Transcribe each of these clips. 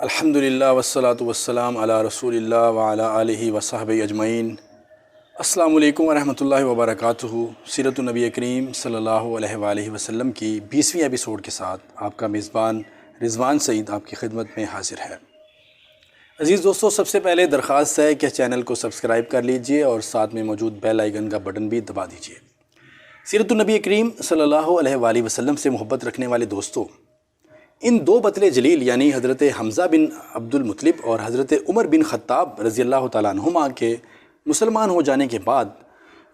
الحمدللہ والصلاۃ والسلام علی رسول اللہ وعلی آلہ وصحبہ اجمعین۔ السلام علیکم ورحمۃ اللہ وبرکاتہ۔ سیرت النبی کریم صلی اللہ علیہ وآلہ وسلم کی 20ویں ایپیسوڈ کے ساتھ آپ کا میزبان رضوان سعید آپ کی خدمت میں حاضر ہے۔ عزیز دوستو، سب سے پہلے درخواست ہے کہ چینل کو سبسکرائب کر لیجئے اور ساتھ میں موجود بیل آئیکن کا بٹن بھی دبا دیجئے۔ سیرت النبی کریم صلی اللہ علیہ وآلہ وسلم سے محبت رکھنے والے دوستو، ان دو بطل جلیل یعنی حضرت حمزہ بن عبد المطلب اور حضرت عمر بن خطاب رضی اللہ تعالیٰ عنہما کے مسلمان ہو جانے کے بعد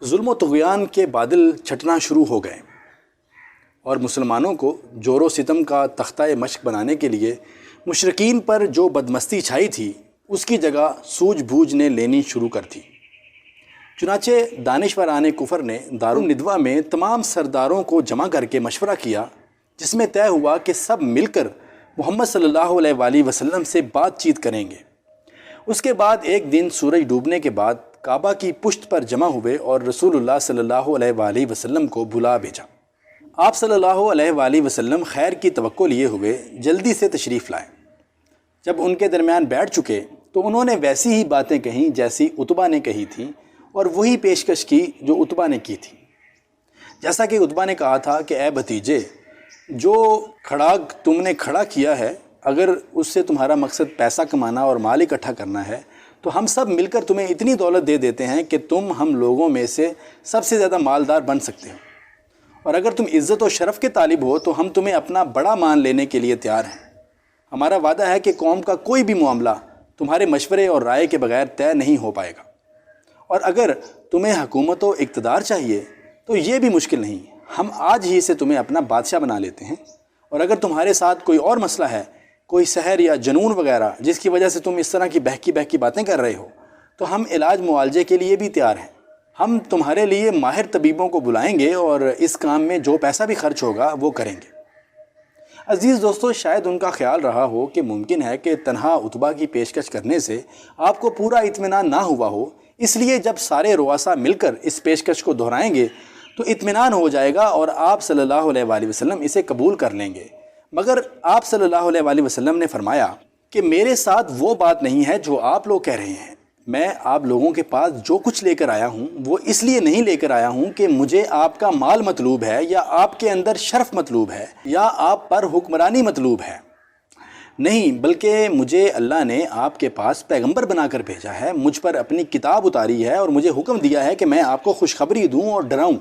ظلم و طغیان کے بادل چھٹنا شروع ہو گئے اور مسلمانوں کو جور و ستم کا تختہ مشق بنانے کے لیے مشرکین پر جو بدمستی چھائی تھی اس کی جگہ سوجھ بوجھ نے لینی شروع کر دی۔ چنانچہ دانشوران کفر نے دارالندوہ میں تمام سرداروں کو جمع کر کے مشورہ کیا، جس میں طے ہوا کہ سب مل کر محمد صلی اللہ علیہ وآلہ وسلم سے بات چیت کریں گے۔ اس کے بعد ایک دن سورج ڈوبنے کے بعد کعبہ کی پشت پر جمع ہوئے اور رسول اللہ صلی اللہ علیہ وآلہ وسلم کو بلا بھیجا۔ آپ صلی اللہ علیہ وآلہ وسلم خیر کی توقع لیے ہوئے جلدی سے تشریف لائے۔ جب ان کے درمیان بیٹھ چکے تو انہوں نے ویسی ہی باتیں کہیں جیسی عتبہ نے کہی تھیں اور وہی پیشکش کی جو عتبہ نے کی تھی۔ جیسا کہ عتبہ نے کہا تھا کہ اے بھتیجے، جو کھڑاگ تم نے کھڑا کیا ہے، اگر اس سے تمہارا مقصد پیسہ کمانا اور مال اکٹھا کرنا ہے تو ہم سب مل کر تمہیں اتنی دولت دے دیتے ہیں کہ تم ہم لوگوں میں سے سب سے زیادہ مالدار بن سکتے ہو، اور اگر تم عزت و شرف کے طالب ہو تو ہم تمہیں اپنا بڑا مان لینے کے لیے تیار ہیں۔ ہمارا وعدہ ہے کہ قوم کا کوئی بھی معاملہ تمہارے مشورے اور رائے کے بغیر طے نہیں ہو پائے گا، اور اگر تمہیں حکومت و اقتدار چاہیے تو یہ بھی مشکل نہیں، ہم آج ہی سے تمہیں اپنا بادشاہ بنا لیتے ہیں، اور اگر تمہارے ساتھ کوئی اور مسئلہ ہے، کوئی سحر یا جنون وغیرہ جس کی وجہ سے تم اس طرح کی بہکی باتیں کر رہے ہو، تو ہم علاج معالجے کے لیے بھی تیار ہیں۔ ہم تمہارے لیے ماہر طبیبوں کو بلائیں گے اور اس کام میں جو پیسہ بھی خرچ ہوگا وہ کریں گے۔ عزیز دوستو، شاید ان کا خیال رہا ہو کہ ممکن ہے کہ تنہا عتبہ کی پیشکش کرنے سے آپ کو پورا اطمینان نہ ہوا ہو، اس لیے جب سارے رؤسا مل کر اس پیشکش کو دہرائیں گے تو اطمینان ہو جائے گا اور آپ صلی اللہ علیہ وآلہ وسلم اسے قبول کر لیں گے۔ مگر آپ صلی اللہ علیہ وآلہ وسلم نے فرمایا کہ میرے ساتھ وہ بات نہیں ہے جو آپ لوگ کہہ رہے ہیں۔ میں آپ لوگوں کے پاس جو کچھ لے کر آیا ہوں وہ اس لیے نہیں لے کر آیا ہوں کہ مجھے آپ کا مال مطلوب ہے یا آپ کے اندر شرف مطلوب ہے یا آپ پر حکمرانی مطلوب ہے، نہیں، بلکہ مجھے اللہ نے آپ کے پاس پیغمبر بنا کر بھیجا ہے، مجھ پر اپنی کتاب اتاری ہے اور مجھے حکم دیا ہے کہ میں آپ کو خوشخبری دوں اور ڈراؤں،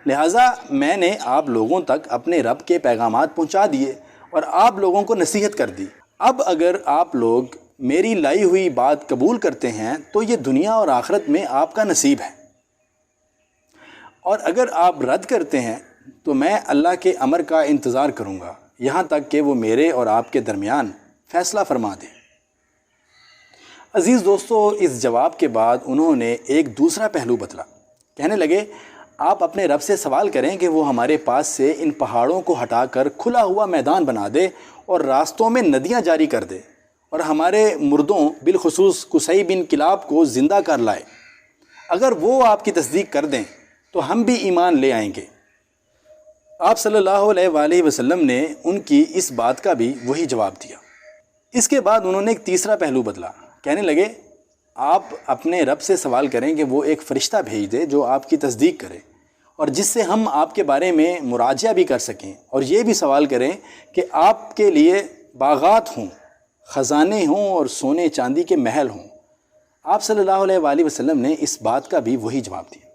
لہٰذا میں نے آپ لوگوں تک اپنے رب کے پیغامات پہنچا دیے اور آپ لوگوں کو نصیحت کر دی۔ اب اگر آپ لوگ میری لائی ہوئی بات قبول کرتے ہیں تو یہ دنیا اور آخرت میں آپ کا نصیب ہے، اور اگر آپ رد کرتے ہیں تو میں اللہ کے امر کا انتظار کروں گا یہاں تک کہ وہ میرے اور آپ کے درمیان فیصلہ فرما دے۔ عزیز دوستو، اس جواب کے بعد انہوں نے ایک دوسرا پہلو بتلا۔ کہنے لگے، آپ اپنے رب سے سوال کریں کہ وہ ہمارے پاس سے ان پہاڑوں کو ہٹا کر کھلا ہوا میدان بنا دے اور راستوں میں ندیاں جاری کر دے اور ہمارے مردوں بالخصوص قصی بن کلاب کو زندہ کر لائے۔ اگر وہ آپ کی تصدیق کر دیں تو ہم بھی ایمان لے آئیں گے۔ آپ صلی اللہ علیہ وآلہ وسلم نے ان کی اس بات کا بھی وہی جواب دیا۔ اس کے بعد انہوں نے ایک تیسرا پہلو بدلا۔ کہنے لگے، آپ اپنے رب سے سوال کریں کہ وہ ایک فرشتہ بھیج دے جو آپ کی تصدیق کرے اور جس سے ہم آپ کے بارے میں مراجعہ بھی کر سکیں، اور یہ بھی سوال کریں کہ آپ کے لیے باغات ہوں، خزانے ہوں اور سونے چاندی کے محل ہوں۔ آپ صلی اللہ علیہ وآلہ وسلم نے اس بات کا بھی وہی جواب دیا۔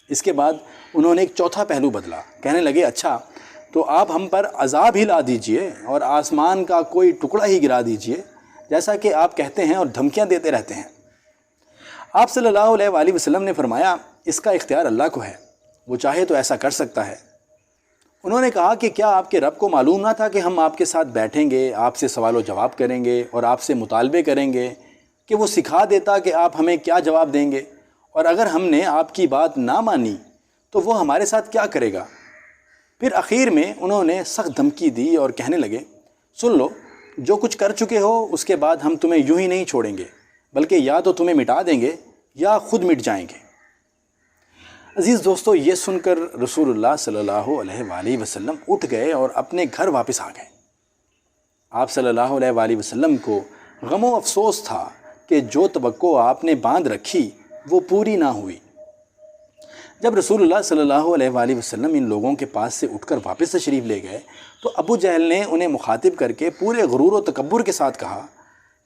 اس کے بعد انہوں نے ایک چوتھا پہلو بدلا۔ کہنے لگے، اچھا تو آپ ہم پر عذاب ہی لا دیجئے اور آسمان کا کوئی ٹکڑا ہی گرا دیجئے، جیسا کہ آپ کہتے ہیں اور دھمکیاں دیتے رہتے ہیں۔ آپ صلی اللہ علیہ وآلہ وسلم نے فرمایا، اس کا اختیار اللہ کو ہے، وہ چاہے تو ایسا کر سکتا ہے۔ انہوں نے کہا کہ کیا آپ کے رب کو معلوم نہ تھا کہ ہم آپ کے ساتھ بیٹھیں گے، آپ سے سوال و جواب کریں گے اور آپ سے مطالبے کریں گے، کہ وہ سکھا دیتا کہ آپ ہمیں کیا جواب دیں گے، اور اگر ہم نے آپ کی بات نہ مانی تو وہ ہمارے ساتھ کیا کرے گا؟ پھر اخیر میں انہوں نے سخت دھمکی دی اور کہنے لگے، سن لو، جو کچھ کر چکے ہو اس کے بعد ہم تمہیں یوں ہی نہیں چھوڑیں گے، بلکہ یا تو تمہیں مٹا دیں گے یا خود مٹ جائیں گے۔ عزیز دوستو، یہ سن کر رسول اللہ صلی اللہ علیہ وآلہ وسلم اٹھ گئے اور اپنے گھر واپس آ گئے۔ آپ صلی اللہ علیہ وآلہ وسلم کو غم و افسوس تھا کہ جو توقع آپ نے باندھ رکھی وہ پوری نہ ہوئی۔ جب رسول اللہ صلی اللہ علیہ وآلہ وسلم ان لوگوں کے پاس سے اٹھ کر واپس تشریف لے گئے تو ابو جہل نے انہیں مخاطب کر کے پورے غرور و تکبر کے ساتھ کہا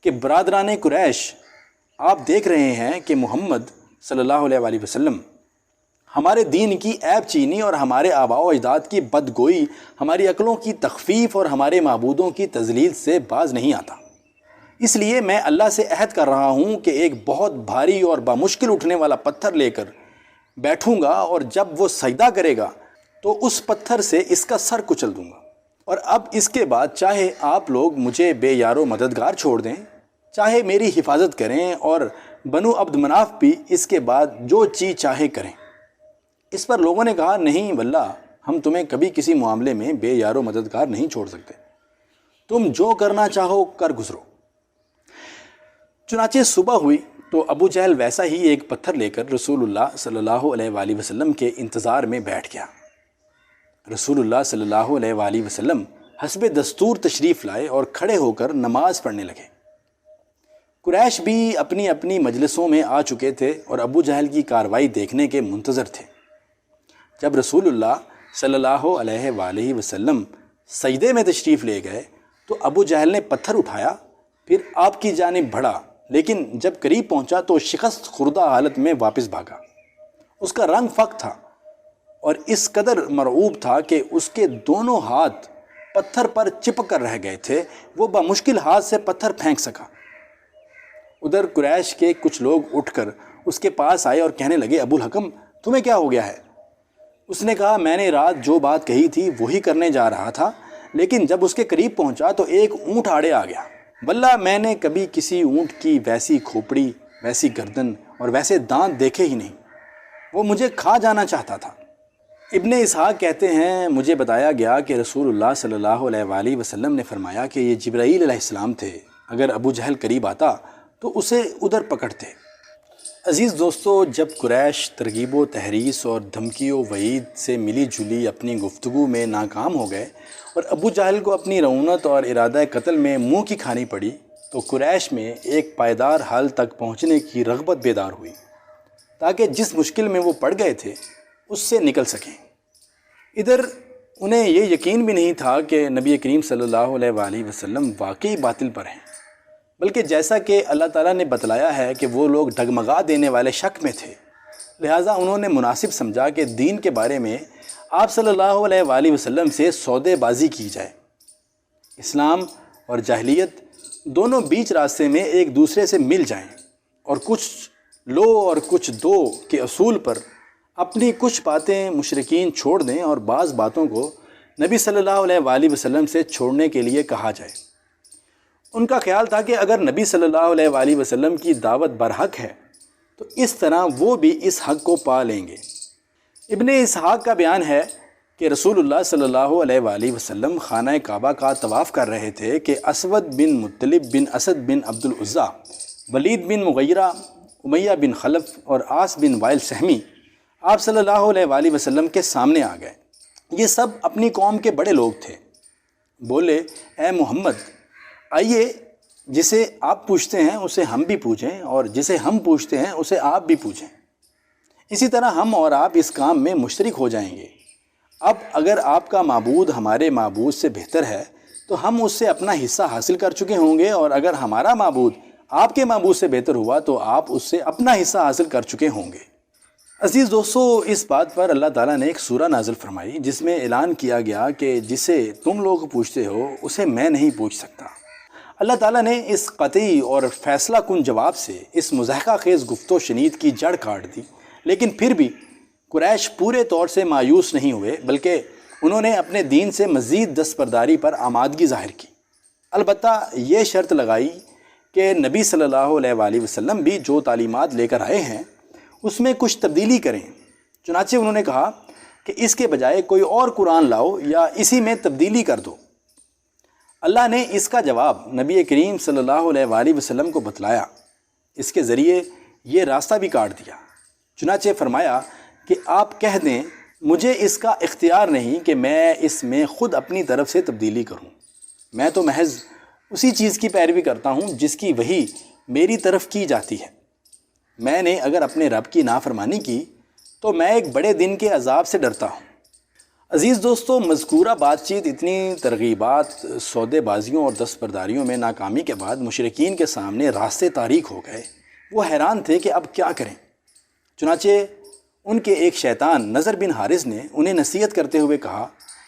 کہ برادران قریش، آپ دیکھ رہے ہیں کہ محمد صلی اللہ علیہ وآلہ وسلم ہمارے دین کی عیب چینی اور ہمارے آباء و اجداد کی بدگوئی، ہماری عقلوں کی تخفیف اور ہمارے معبودوں کی تذلیل سے باز نہیں آتا۔ اس لیے میں اللہ سے عہد کر رہا ہوں کہ ایک بہت بھاری اور بامشکل اٹھنے والا پتھر لے کر بیٹھوں گا، اور جب وہ سجدہ کرے گا تو اس پتھر سے اس کا سر کچل دوں گا، اور اب اس کے بعد چاہے آپ لوگ مجھے بے یار و مددگار چھوڑ دیں، چاہے میری حفاظت کریں، اور بنو عبد مناف بھی اس کے بعد جو چیز چاہے کریں۔ اس پر لوگوں نے کہا، نہیں واللہ، ہم تمہیں کبھی کسی معاملے میں بے یار و مددگار نہیں چھوڑ سکتے، تم جو کرنا چاہو کر گزرو۔ چنانچہ صبح ہوئی تو ابو جہل ویسا ہی ایک پتھر لے کر رسول اللہ صلی اللہ علیہ وآلہ وسلم کے انتظار میں بیٹھ گیا۔ رسول اللہ صلی اللہ علیہ وآلہ وسلم حسب دستور تشریف لائے اور کھڑے ہو کر نماز پڑھنے لگے۔ قریش بھی اپنی اپنی مجلسوں میں آ چکے تھے اور ابو جہل کی کارروائی دیکھنے کے منتظر تھے۔ جب رسول اللہ صلی اللہ علیہ وآلہ وسلم سجدے میں تشریف لے گئے تو ابو جہل نے پتھر اٹھایا، پھر آپ کی جانب بڑھا، لیکن جب قریب پہنچا تو شکست خوردہ حالت میں واپس بھاگا۔ اس کا رنگ فق تھا اور اس قدر مرعوب تھا کہ اس کے دونوں ہاتھ پتھر پر چپک کر رہ گئے تھے، وہ بمشکل ہاتھ سے پتھر پھینک سکا۔ ادھر قریش کے کچھ لوگ اٹھ کر اس کے پاس آئے اور کہنے لگے، ابو الحکم تمہیں کیا ہو گیا ہے؟ اس نے کہا، میں نے رات جو بات کہی تھی وہی کرنے جا رہا تھا، لیکن جب اس کے قریب پہنچا تو ایک اونٹ آڑے آ گیا۔ واللہ میں نے کبھی کسی اونٹ کی ویسی کھوپڑی، ویسی گردن اور ویسے دانت دیکھے ہی نہیں، وہ مجھے کھا جانا چاہتا تھا۔ ابن اسحاق کہتے ہیں، مجھے بتایا گیا کہ رسول اللہ صلی اللہ علیہ وآلہ وسلم نے فرمایا کہ یہ جبرائیل علیہ السلام تھے، اگر ابو جہل قریب آتا تو اسے ادھر پکڑتے۔ عزیز دوستو، جب قریش ترغیب و تحریص اور دھمکی و وعید سے ملی جلی اپنی گفتگو میں ناکام ہو گئے اور ابو جہل کو اپنی رعونت اور ارادہ قتل میں منہ کی کھانی پڑی، تو قریش میں ایک پائیدار حل تک پہنچنے کی رغبت بیدار ہوئی تاکہ جس مشکل میں وہ پڑ گئے تھے اس سے نکل سکیں۔ ادھر انہیں یہ یقین بھی نہیں تھا کہ نبی کریم صلی اللہ علیہ وآلہ وسلم واقعی باطل پر ہیں، بلکہ جیسا کہ اللہ تعالیٰ نے بتلایا ہے کہ وہ لوگ ڈگمگا دینے والے شک میں تھے، لہٰذا انہوں نے مناسب سمجھا کہ دین کے بارے میں آپ صلی اللہ علیہ وآلہ وسلم سے سودے بازی کی جائے۔ اسلام اور جاہلیت دونوں بیچ راستے میں ایک دوسرے سے مل جائیں اور کچھ لو اور کچھ دو کے اصول پر اپنی کچھ باتیں مشرکین چھوڑ دیں اور بعض باتوں کو نبی صلی اللہ علیہ وآلہ وسلم سے چھوڑنے کے لیے کہا جائے۔ ان کا خیال تھا کہ اگر نبی صلی اللہ علیہ وآلہ وسلم کی دعوت برحق ہے تو اس طرح وہ بھی اس حق کو پا لیں گے۔ ابن اسحاق کا بیان ہے کہ رسول اللہ صلی اللہ علیہ وآلہ وسلم خانہ کعبہ کا طواف کر رہے تھے کہ اسود بن مطلب بن اسد بن عبد العزیٰ، ولید بن مغیرہ، امیہ بن خلف اور عاص بن وائل سہمی آپ صلی اللہ علیہ وآلہ وسلم کے سامنے آ گئے۔ یہ سب اپنی قوم کے بڑے لوگ تھے۔ بولے، اے محمد، آئیے جسے آپ پوچھتے ہیں اسے ہم بھی پوچھیں، اور جسے ہم پوچھتے ہیں اسے آپ بھی پوچھیں۔ اسی طرح ہم اور آپ اس کام میں مشترک ہو جائیں گے۔ اب اگر آپ کا معبود ہمارے معبود سے بہتر ہے تو ہم اس سے اپنا حصہ حاصل کر چکے ہوں گے، اور اگر ہمارا معبود آپ کے معبود سے بہتر ہوا تو آپ اس سے اپنا حصہ حاصل کر چکے ہوں گے۔ عزیز دوستو، اس بات پر اللہ تعالیٰ نے ایک سورہ نازل فرمائی جس میں اعلان کیا گیا کہ جسے تم لوگ پوچھتے ہو اسے میں نہیں پوچھ سکتا۔ اللہ تعالیٰ نے اس قطعی اور فیصلہ کن جواب سے اس مضحکہ خیز گفت و شنید کی جڑ کاٹ دی، لیکن پھر بھی قریش پورے طور سے مایوس نہیں ہوئے، بلکہ انہوں نے اپنے دین سے مزید دستبرداری پر آمادگی ظاہر کی۔ البتہ یہ شرط لگائی کہ نبی صلی اللہ علیہ وآلہ وسلم بھی جو تعلیمات لے کر آئے ہیں اس میں کچھ تبدیلی کریں۔ چنانچہ انہوں نے کہا کہ اس کے بجائے کوئی اور قرآن لاؤ یا اسی میں تبدیلی کر دو۔ اللہ نے اس کا جواب نبی کریم صلی اللہ علیہ وآلہ وسلم کو بتلایا، اس کے ذریعے یہ راستہ بھی کاٹ دیا۔ چنانچہ فرمایا کہ آپ کہہ دیں، مجھے اس کا اختیار نہیں کہ میں اس میں خود اپنی طرف سے تبدیلی کروں، میں تو محض اسی چیز کی پیروی کرتا ہوں جس کی وحی میری طرف کی جاتی ہے۔ میں نے اگر اپنے رب کی نافرمانی کی تو میں ایک بڑے دن کے عذاب سے ڈرتا ہوں۔ عزیز دوستو، مذکورہ بات چیت اتنی ترغیبات، سودے بازیوں اور دستبرداریوں میں ناکامی کے بعد مشرکین کے سامنے راستے تاریک ہو گئے۔ وہ حیران تھے کہ اب کیا کریں۔ چنانچہ ان کے ایک شیطان نضر بن حارث نے انہیں نصیحت کرتے ہوئے کہا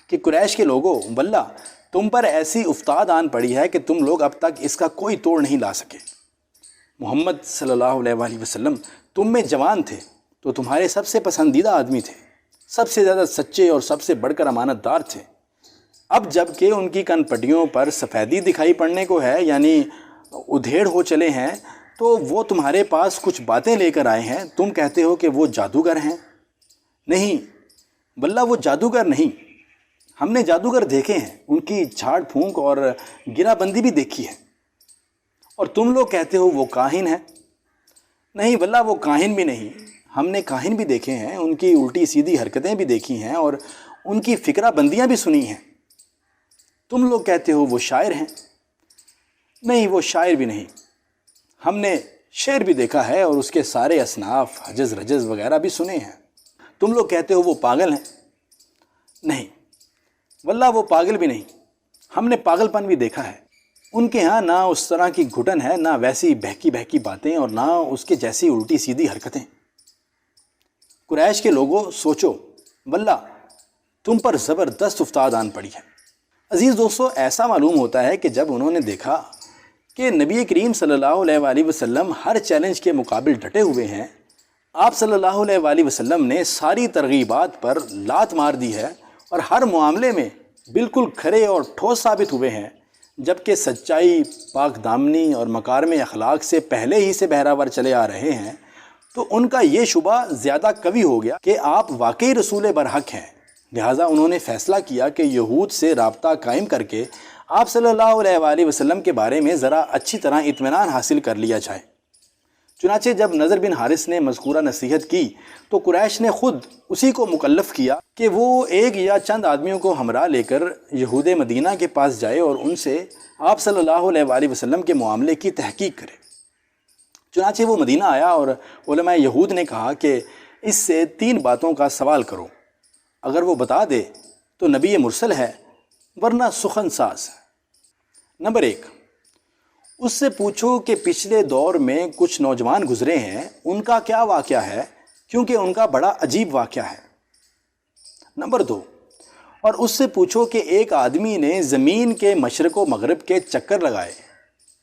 کہ قریش کے لوگوں، واللہ تم پر ایسی افتاد آن پڑی ہے کہ تم لوگ اب تک اس کا کوئی توڑ نہیں لا سکے۔ محمد صلی اللہ علیہ وآلہ وسلم تم میں جوان تھے تو تمہارے سب سے پسندیدہ آدمی تھے، سب سے زیادہ سچے اور سب سے بڑھ کر امانت دار تھے۔ اب جب کہ ان کی کن پٹیوں پر سفیدی دکھائی پڑنے کو ہے، یعنی ادھیڑ ہو چلے ہیں، تو وہ تمہارے پاس کچھ باتیں لے کر آئے ہیں، تم کہتے ہو کہ وہ جادوگر ہیں۔ نہیں، واللہ وہ جادوگر نہیں، ہم نے جادوگر دیکھے ہیں، ان کی جھاڑ پھونک اور گرہ بندی بھی دیکھی ہے۔ اور تم لوگ کہتے ہو وہ کاہن ہے۔ نہیں، واللہ وہ کاہن بھی نہیں، ہم نے کاہن بھی دیکھے ہیں، ان کی الٹی سیدھی حرکتیں بھی دیکھی ہیں اور ان کی فکرہ بندیاں بھی سنی ہیں۔ تم لوگ کہتے ہو وہ شاعر ہیں۔ نہیں، وہ شاعر بھی نہیں، ہم نے شعر بھی دیکھا ہے اور اس کے سارے اصناف، حجز رجز وغیرہ بھی سنے ہیں۔ تم لوگ کہتے ہو وہ پاگل ہیں۔ نہیں، واللہ وہ پاگل بھی نہیں، ہم نے پاگل پن بھی دیکھا ہے۔ ان کے ہاں نہ اس طرح کی گھٹن ہے، نہ ویسی بہکی بہکی باتیں اور نہ اس کے جیسی الٹی سیدھی حرکتیں۔ قریش کے لوگوں، سوچو، واللہ تم پر زبردست افتاد آن پڑی ہے۔ عزیز دوستو، ایسا معلوم ہوتا ہے کہ جب انہوں نے دیکھا کہ نبی کریم صلی اللہ علیہ وآلہ وسلم ہر چیلنج کے مقابل ڈٹے ہوئے ہیں، آپ صلی اللہ علیہ وآلہ وسلم نے ساری ترغیبات پر لات مار دی ہے اور ہر معاملے میں بالکل کھرے اور ٹھوس ثابت ہوئے ہیں، جبکہ سچائی، پاک دامنی اور مکارم اخلاق سے پہلے ہی سے بہراور چلے آ رہے ہیں، تو ان کا یہ شبہ زیادہ قوی ہو گیا کہ آپ واقعی رسول برحق ہیں۔ لہٰذا انہوں نے فیصلہ کیا کہ یہود سے رابطہ قائم کر کے آپ صلی اللہ علیہ وآلہ وسلم کے بارے میں ذرا اچھی طرح اطمینان حاصل کر لیا جائے۔ چنانچہ جب نضر بن حارث نے مذکورہ نصیحت کی تو قریش نے خود اسی کو مکلف کیا کہ وہ ایک یا چند آدمیوں کو ہمراہ لے کر یہود مدینہ کے پاس جائے اور ان سے آپ صلی اللہ علیہ وآلہ وسلم کے معاملے کی تحقیق کرے۔ چنانچہ وہ مدینہ آیا اور علماء یہود نے کہا کہ اس سے 3 باتوں کا سوال کرو، اگر وہ بتا دے تو نبی مرسل ہے، ورنہ سخن ساز۔ نمبر 1، اس سے پوچھو کہ پچھلے دور میں کچھ نوجوان گزرے ہیں، ان کا کیا واقعہ ہے، کیونکہ ان کا بڑا عجیب واقعہ ہے۔ نمبر 2، اور اس سے پوچھو کہ ایک آدمی نے زمین کے مشرق و مغرب کے چکر لگائے،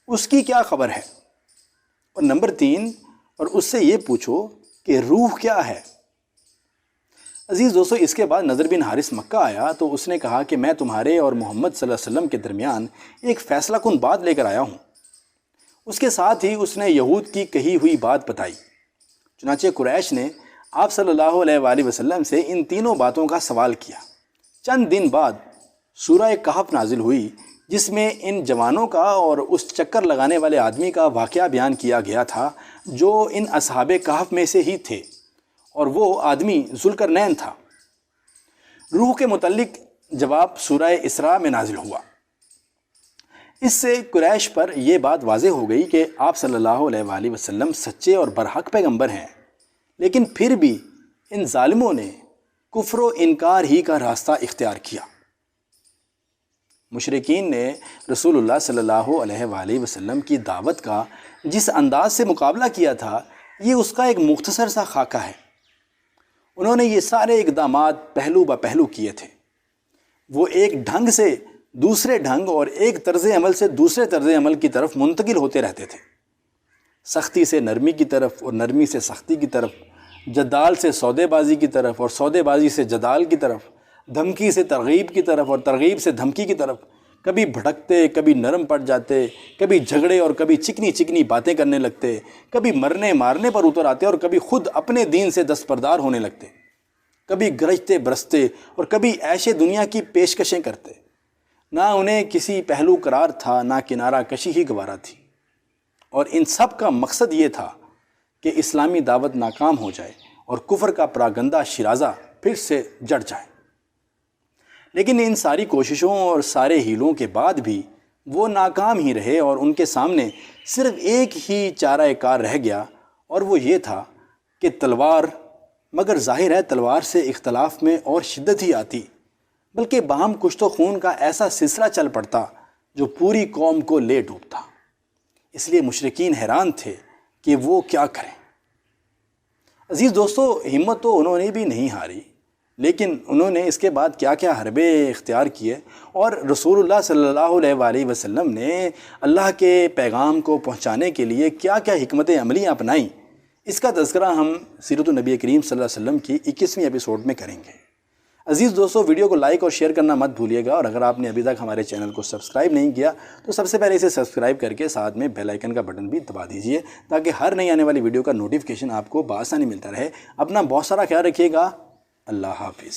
اس کی کیا خبر ہے۔ اور نمبر 3، اور اس سے یہ پوچھو کہ روح کیا ہے۔ عزیز دوستو، اس کے بعد نضر بن حارث مکہ آیا تو اس نے کہا کہ میں تمہارے اور محمد صلی اللہ علیہ وسلم کے درمیان ایک فیصلہ کن بات لے کر آیا ہوں۔ اس کے ساتھ ہی اس نے یہود کی کہی ہوئی بات بتائی۔ چنانچہ قریش نے آپ صلی اللہ علیہ وآلہ وسلم سے ان تینوں باتوں کا سوال کیا۔ چند دن بعد سورہ کہف نازل ہوئی، جس میں ان جوانوں کا اور اس چکر لگانے والے آدمی کا واقعہ بیان کیا گیا تھا جو ان اصحاب کہف میں سے ہی تھے، اور وہ آدمی ذوالقرنین تھا۔ روح کے متعلق جواب سورہ اسراء میں نازل ہوا۔ اس سے قریش پر یہ بات واضح ہو گئی کہ آپ صلی اللہ علیہ وآلہ وسلم سچے اور برحق پیغمبر ہیں، لیکن پھر بھی ان ظالموں نے کفر و انکار ہی کا راستہ اختیار کیا۔ مشرکین نے رسول اللہ صلی اللہ علیہ وآلہ وسلم کی دعوت کا جس انداز سے مقابلہ کیا تھا، یہ اس کا ایک مختصر سا خاکہ ہے۔ انہوں نے یہ سارے اقدامات پہلو بہ پہلو کیے تھے۔ وہ ایک ڈھنگ سے دوسرے ڈھنگ اور ایک طرز عمل سے دوسرے طرز عمل کی طرف منتقل ہوتے رہتے تھے، سختی سے نرمی کی طرف اور نرمی سے سختی کی طرف، جدال سے سودے بازی کی طرف اور سودے بازی سے جدال کی طرف، دھمکی سے ترغیب کی طرف اور ترغیب سے دھمکی کی طرف۔ کبھی بھٹکتے، کبھی نرم پڑ جاتے، کبھی جھگڑے اور کبھی چکنی چکنی باتیں کرنے لگتے، کبھی مرنے مارنے پر اتر آتے اور کبھی خود اپنے دین سے دستبردار ہونے لگتے، کبھی گرجتے برستے اور کبھی عیش دنیا کی پیشکشیں کرتے۔ نہ انہیں کسی پہلو قرار تھا، نہ کنارہ کشی ہی گوارا تھی، اور ان سب کا مقصد یہ تھا کہ اسلامی دعوت ناکام ہو جائے اور کفر کا پراگندہ شیرازہ پھر سے جڑ جائے۔ لیکن ان ساری کوششوں اور سارے ہیلوں کے بعد بھی وہ ناکام ہی رہے اور ان کے سامنے صرف ایک ہی چارہ کار رہ گیا، اور وہ یہ تھا کہ تلوار، مگر ظاہر ہے تلوار سے اختلاف میں اور شدت ہی آتی، بلکہ باہم کشت و خون کا ایسا سلسلہ چل پڑتا جو پوری قوم کو لے ڈوبتا۔ اس لیے مشرکین حیران تھے کہ وہ کیا کریں۔ عزیز دوستو، ہمت تو انہوں نے بھی نہیں ہاری، لیکن انہوں نے اس کے بعد کیا کیا حربے اختیار کیے، اور رسول اللہ صلی اللہ علیہ وآلہ وسلم نے اللہ کے پیغام کو پہنچانے کے لیے کیا کیا حکمت عملیاں اپنائیں، اس کا تذکرہ ہم سیرت النبی کریم صلی اللہ علیہ وسلم کی 21ویں ایپیسوڈ میں کریں گے۔ عزیز دوستو، ویڈیو کو لائک اور شیئر کرنا مت بھولیے گا، اور اگر آپ نے ابھی تک ہمارے چینل کو سبسکرائب نہیں کیا تو سب سے پہلے اسے سبسکرائب کر کے ساتھ میں بیل آئیکن کا بٹن بھی دبا دیجئے، تاکہ ہر نئی آنے والی ویڈیو کا نوٹیفیکیشن آپ کو بآسانی ملتا رہے۔ اپنا بہت سارا خیال رکھیے گا۔ اللہ حافظ۔